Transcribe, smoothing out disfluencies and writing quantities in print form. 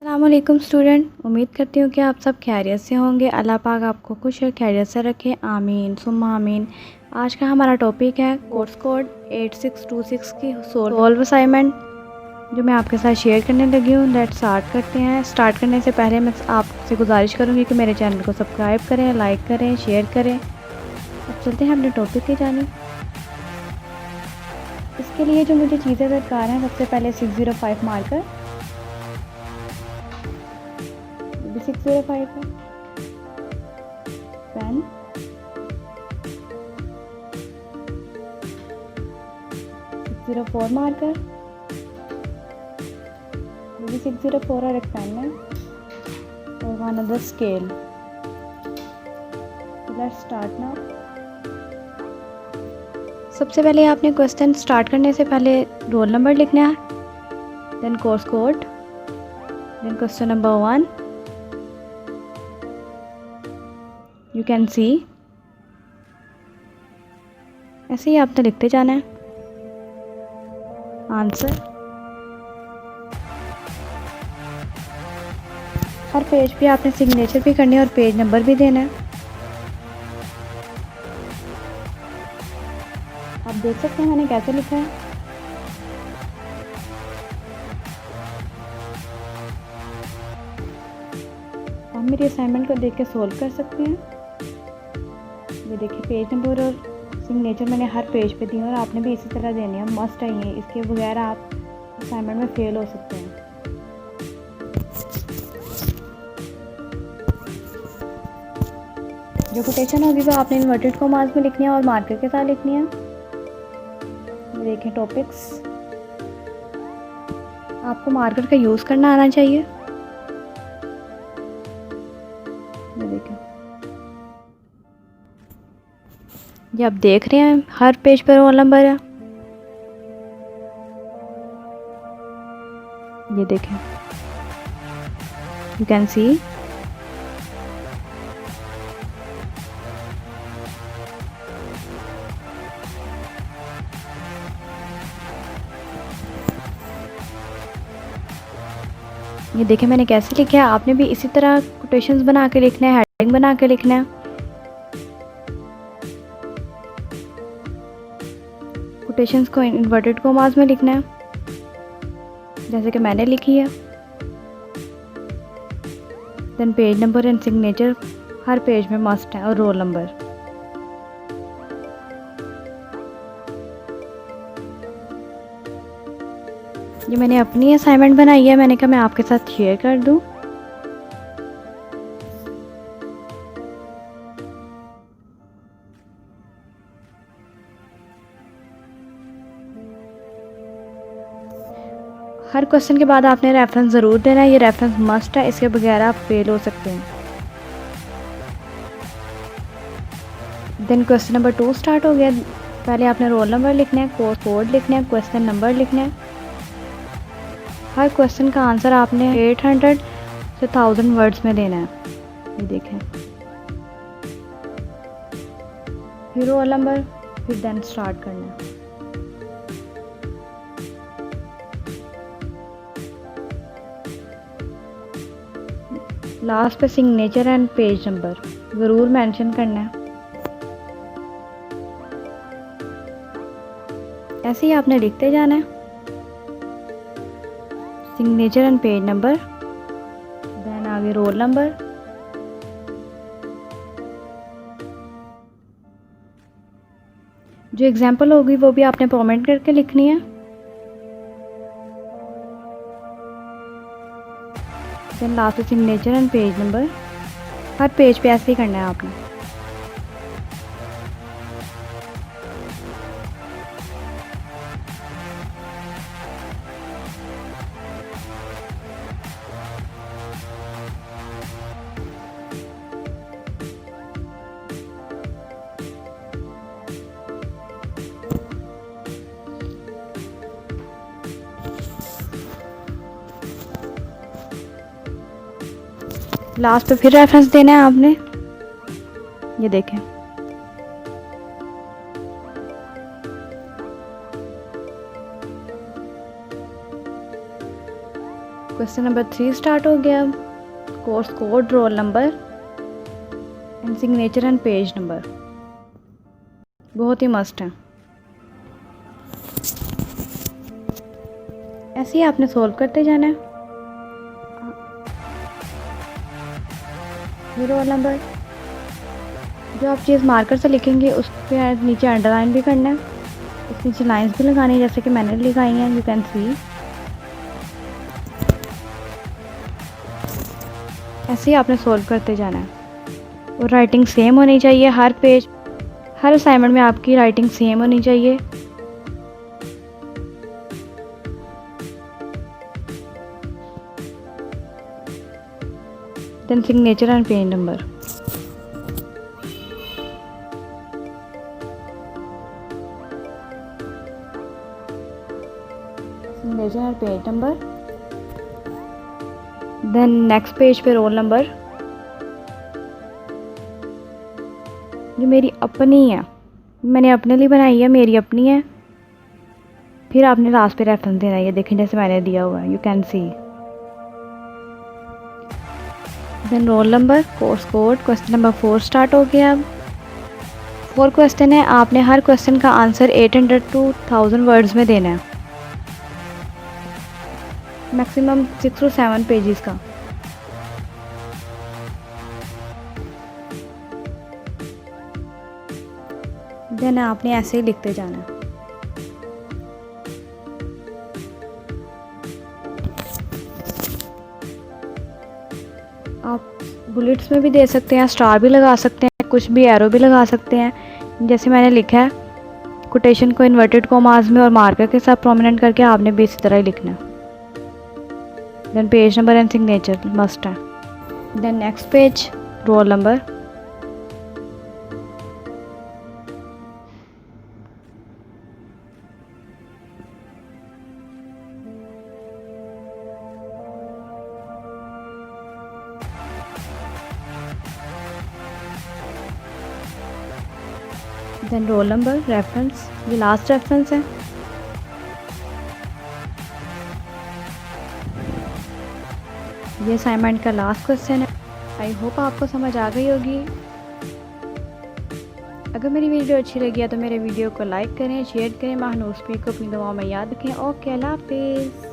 अस्सलामुअलैकुम स्टूडेंट, उम्मीद करती हूँ कि आप सब खैरियत से होंगे। अल्लाह पाक आपको खुश और खैरियत से रखे, आमीन सुम्मा आमीन। आज का हमारा टॉपिक है कोर्स कोड 8626 की सोल्व असाइनमेंट, जो मैं आपके साथ शेयर करने लगी हूँ। लेट्स स्टार्ट करते हैं। स्टार्ट करने से पहले मैं आपसे गुजारिश करूँगी कि मेरे चैनल को सब्सक्राइब करें, लाइक करें, शेयर करें। अब चलते हैं अपने टॉपिक की जानिब। इसके लिए जो मुझे चीज़ें दरकार हैं, सबसे पहले 605 मार्कर, 605 है, पेन, 604 मार्कर, ये भी 604 और एक पेन है, और one other scale. Let's start now. सबसे पहले आपने क्वेश्चन स्टार्ट करने से पहले रोल नंबर लिखना है, then course code, then question number 1 you can see. ऐसे ही आपने लिखते जाना है। आंसर हर पेज पे आपने सिग्नेचर भी करनी है और पेज नंबर भी देना है। आप देख सकते हैं मैंने कैसे लिखा है। आप मेरी असाइनमेंट को देख के सोल्व कर सकते हैं। ये देखिए, पेज नंबर और सिग्नेचर मैंने हर पेज पे दी और आपने भी इसी तरह देनी है, मस्ट है ये। इसके बगैर आप असाइनमेंट में फेल हो सकते हैं। जो कोटेशन होगी वो आपने इन्वर्टेड कॉमास में लिखनी है और मार्कर के साथ लिखनी है। ये देखें टॉपिक्स, आपको मार्कर का यूज़ करना आना चाहिए। ये देखें, ये आप देख रहे हैं हर पेज पर रोल नंबर है। ये देखें, यू कैन सी। ये देखें मैंने कैसे लिखा है। आपने भी इसी तरह कोटेशंस बना के लिखना है, हेडिंग बना के लिखना है। कोटेशंस को इन्वर्टेड कॉमास में लिखना है, जैसे कि मैंने लिखी है। Then page number and signature हर पेज में मस्ट है, और रोल नंबर। ये मैंने अपनी असाइनमेंट बनाई है, मैंने कहा मैं आपके साथ शेयर कर दूं। हर क्वेश्चन के बाद आपने रेफरेंस ज़रूर देना है, ये रेफरेंस मस्ट है, इसके बगैर आप फेल हो सकते हैं। देन क्वेश्चन नंबर 2 स्टार्ट हो गया। पहले आपने रोल नंबर लिखना है, कोर्स कोड लिखना है, क्वेश्चन नंबर लिखना है। हर क्वेश्चन का आंसर आपने 800 से 1000 वर्ड्स में देना है। ये देखें, फिर रोल नंबर, फिर देन स्टार्ट करना है। लास्ट पे सिग्नेचर एंड पेज नंबर ज़रूर मेंशन करना है। ऐसे ही आपने लिखते जाना है, signature and page number, then आगे रोल नंबर। जो एग्जाम्पल होगी वो भी आपने कमेंट करके लिखनी है। Then last signature and page number, हर पेज पे ऐसे ही करना है आपने। लास्ट पे फिर रेफरेंस देना है आपने। ये देखें, क्वेश्चन नंबर 3 स्टार्ट हो गया। Course code, roll number and signature and page number, बहुत ही मस्ट है। ऐसे ही आपने सोल्व करते जाना है। ये रोल नंबर जो आप चीज़ मार्कर से लिखेंगे उस पर नीचे अंडरलाइन भी करना है, उस नीचे लाइंस भी लगानी है जैसे कि मैंने लिखाई हैं, यू कैन सी। ऐसे ही आपने सोल्व करते जाना है और राइटिंग सेम होनी चाहिए। हर पेज, हर असाइनमेंट में आपकी राइटिंग सेम होनी चाहिए। Then signature and page number. Signature and page number. Then next page पे रोल नंबर। ये मेरी अपनी है, मैंने अपने लिए बनाई है, मेरी अपनी है। फिर आपने लास्ट पे रेफरेंस देना है, ये देखें जैसे मैंने दिया हुआ है, you can see. Then roll number, course code. Question number 4 start हो गया। अब 4 क्वेश्चन है, आपने हर क्वेश्चन का आंसर 800 to 1000 वर्ड्स में देना है, मैक्सिमम 6 to 7 पेजेस का। देन आपने ऐसे ही लिखते जाना है। आप बुलेट्स में भी दे सकते हैं, स्टार भी लगा सकते हैं, कुछ भी एरो भी लगा सकते हैं। जैसे मैंने लिखा है, कोटेशन को इन्वर्टेड कॉमास में और मार्कर के साथ प्रोमिनेंट करके आपने भी इसी तरह ही लिखना है। Then page number and signature must है। Then next page, roll number. Then roll number, reference, ये लास्ट रेफरेंस है। ये असाइनमेंट का लास्ट क्वेश्चन है। आई होप आपको समझ आ गई होगी। अगर मेरी वीडियो अच्छी लगी है तो मेरे वीडियो को लाइक करें, शेयर करें, महानूर स्पीक को अपनी दुआओं में याद रखें। ओके, अल्लाह हाफिज़।